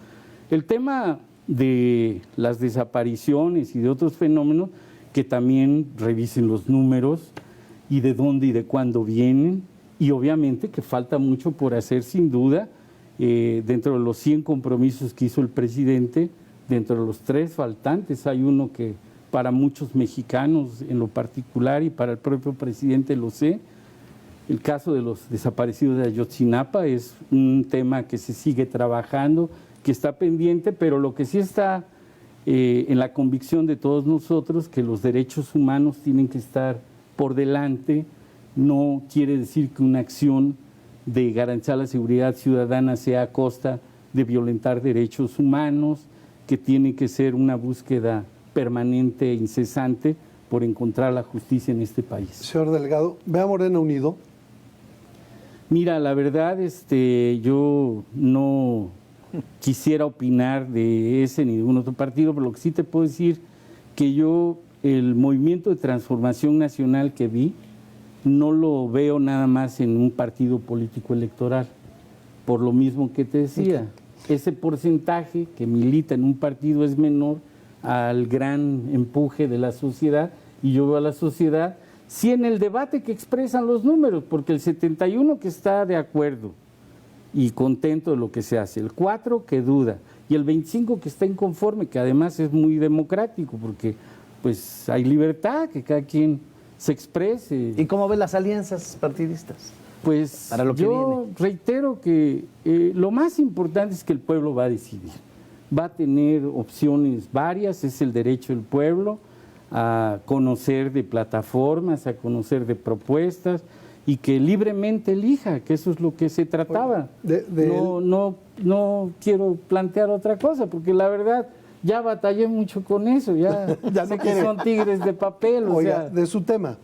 El tema de las desapariciones y de otros fenómenos, que también revisen los números y de dónde y de cuándo vienen, y obviamente que falta mucho por hacer sin duda. Dentro de los 100 compromisos que hizo el presidente, dentro de los 3 faltantes hay uno que para muchos mexicanos en lo particular y para el propio presidente lo sé. El caso de los desaparecidos de Ayotzinapa es un tema que se sigue trabajando, que está pendiente, pero lo que sí está en la convicción de todos nosotros, que los derechos humanos tienen que estar por delante. No quiere decir que una acción de garantizar la seguridad ciudadana sea a costa de violentar derechos humanos, que tiene que ser una búsqueda permanente e incesante por encontrar la justicia en este país. Señor Delgado, ¿ve a Morena unido? Mira, la verdad, yo no quisiera opinar de ese ni de ningún otro partido, pero lo que sí te puedo decir que yo, el movimiento de transformación nacional que vi, no lo veo nada más en un partido político electoral, por lo mismo que te decía. Ese porcentaje que milita en un partido es menor al gran empuje de la sociedad, y yo veo a la sociedad, sí, en el debate que expresan los números, porque el 71 que está de acuerdo y contento de lo que se hace, el 4 que duda, y el 25 que está inconforme, que además es muy democrático, porque pues hay libertad, que cada quien se exprese. ¿Y cómo ves las alianzas partidistas? Pues para lo que yo viene. reitero que lo más importante es que el pueblo va a decidir. Va a tener opciones varias, es el derecho del pueblo a conocer de plataformas, a conocer de propuestas, y que libremente elija, que eso es lo que se trataba. No quiero plantear otra cosa, porque la verdad, ya batallé mucho con eso, ya, Ya sé no que quiere. son tigres de papel, o Oiga, sea, de su tema,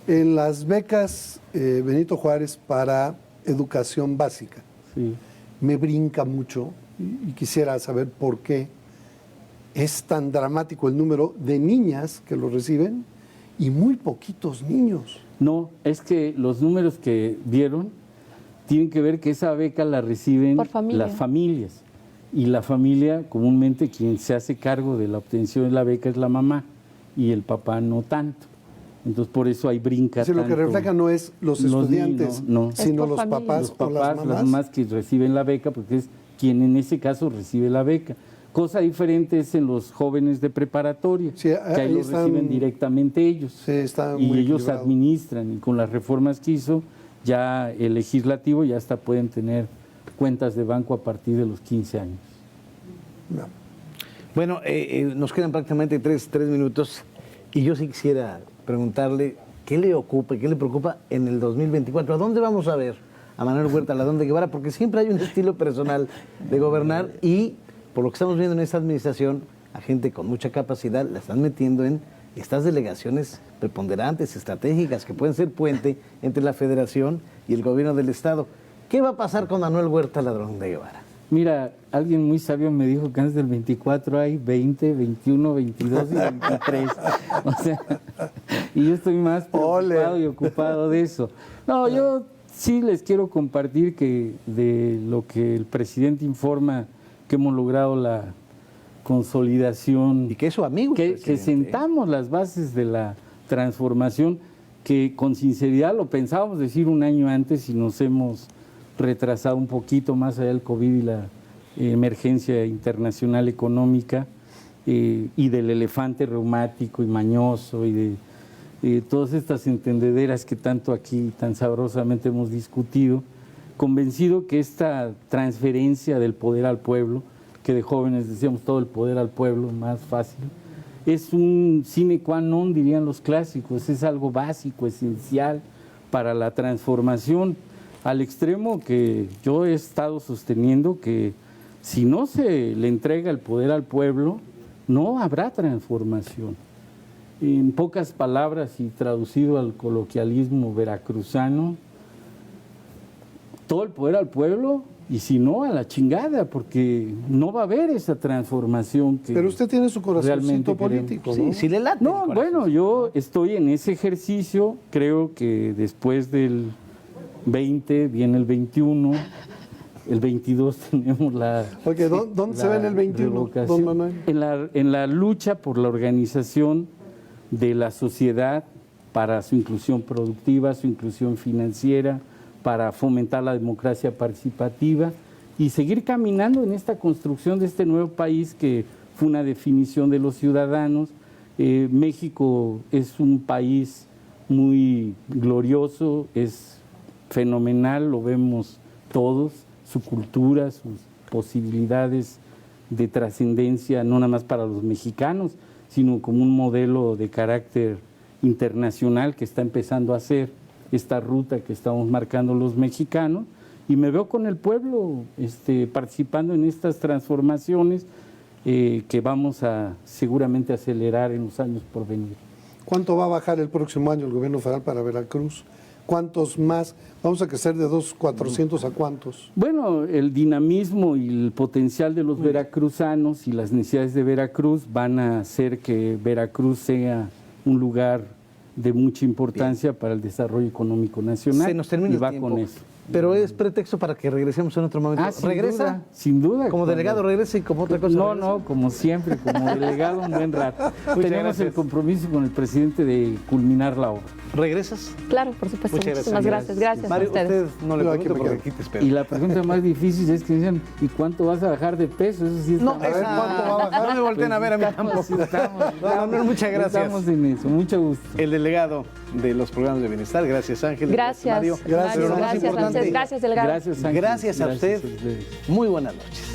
en las becas Benito Juárez para educación básica, sí. me brinca mucho y quisiera saber por qué es tan dramático el número de niñas que lo reciben y muy poquitos niños. No, es que los números que dieron tienen que ver que esa beca la reciben Por familia. las familias. Y la familia, comúnmente, quien se hace cargo de la obtención de la beca es la mamá y el papá no tanto. Entonces, por eso hay brinca Es decir, lo que tanto. refleja no es los estudiantes, no. sino Es por los familia. papás, Los o las papás, mamás. las mamás que reciben la beca, porque es quien en ese caso recibe la beca. Cosa diferente es en los jóvenes de preparatoria, Sí, que ahí ahí lo están- reciben directamente ellos. Sí, está y muy ellos equilibrado. administran, y con las reformas que hizo, ya el legislativo ya hasta pueden tener cuentas de banco a partir de los 15 años. No. Bueno, nos quedan prácticamente tres minutos y yo sí quisiera preguntarle qué le ocupa, qué le preocupa en el 2024. ¿A dónde vamos a ver a Manuel Huerta Ladrón de Guevara? Porque siempre hay un estilo personal de gobernar y por lo que estamos viendo en esta administración, a gente con mucha capacidad la están metiendo en estas delegaciones preponderantes, estratégicas, que pueden ser puente entre la Federación y el gobierno del Estado. ¿Qué va a pasar con Manuel Huerta Ladrón de Guevara? Mira, alguien muy sabio me dijo que antes del 24 hay 20, 21, 22 y 23. O sea, y yo estoy más preocupado y ocupado de eso. No, yo sí les quiero compartir que de lo que el presidente informa, que hemos logrado la consolidación. Y que es su amigo. Que presidente. sentamos las bases de la transformación, que con sinceridad lo pensábamos decir un año antes y nos hemos retrasado un poquito más allá del COVID y la emergencia internacional económica y del elefante reumático y mañoso y de todas estas entendederas que tanto aquí tan sabrosamente hemos discutido, convencido que esta transferencia del poder al pueblo, que de jóvenes decíamos todo el poder al pueblo, más fácil, es un sine qua non, dirían los clásicos, es algo básico, esencial para la transformación, al extremo que yo he estado sosteniendo que si no se le entrega el poder al pueblo, no habrá transformación. En pocas palabras y traducido al coloquialismo veracruzano, todo el poder al pueblo y si no, a la chingada, porque no va a haber esa transformación que Pero usted tiene su realmente corazoncito político, ¿no? Sí, sí le late. No, el corazón. bueno, yo estoy en ese ejercicio, creo que después del 20 viene el 21, el 22 tenemos la... Oye, ¿dónde se ve en el 21, revocación. don Manuel? En la lucha por la organización de la sociedad para su inclusión productiva, su inclusión financiera, para fomentar la democracia participativa y seguir caminando en esta construcción de este nuevo país que fue una definición de los ciudadanos. México es un país muy glorioso, es fenomenal, lo vemos todos, su cultura, sus posibilidades de trascendencia, no nada más para los mexicanos, sino como un modelo de carácter internacional que está empezando a hacer esta ruta que estamos marcando los mexicanos, y me veo con el pueblo participando en estas transformaciones que vamos a seguramente acelerar en los años por venir. ¿Cuánto va a bajar el próximo año el gobierno federal para Veracruz? ¿Cuántos más? ¿Vamos a crecer de 2.400 a cuántos? Bueno, el dinamismo y el potencial de los veracruzanos y las necesidades de Veracruz van a hacer que Veracruz sea un lugar de mucha importancia para el desarrollo económico nacional. Se nos termina y va el tiempo. con eso. Pero es pretexto para que regresemos en otro momento. Sin ¿Regresa? duda, sin duda. Como delegado regresa y como otra cosa. No, regresa. no, como siempre, como delegado un buen rato. Tenemos gracias. el compromiso con el presidente de culminar la obra. ¿Regresas? Claro, por supuesto. Muchas Muchísimas gracias. Gracias Mario, a ustedes. usted no le Yo aquí pregunto me porque quedo. aquí te espero. Y la pregunta más difícil es que dicen, ¿y cuánto vas a bajar de peso? Eso sí está No, mal. esa- ¿cuánto va a bajar? No me volteen a ver a mí tampoco. Manuel, muchas gracias. Estamos en eso, mucho gusto. El delegado de los programas de bienestar. Gracias, Ángel. Gracias. Mario. Gracias. Pero lo más Gracias, importante, Gracias, delegado. Gracias, Ángel. Gracias a usted. ustedes. Muy buenas noches.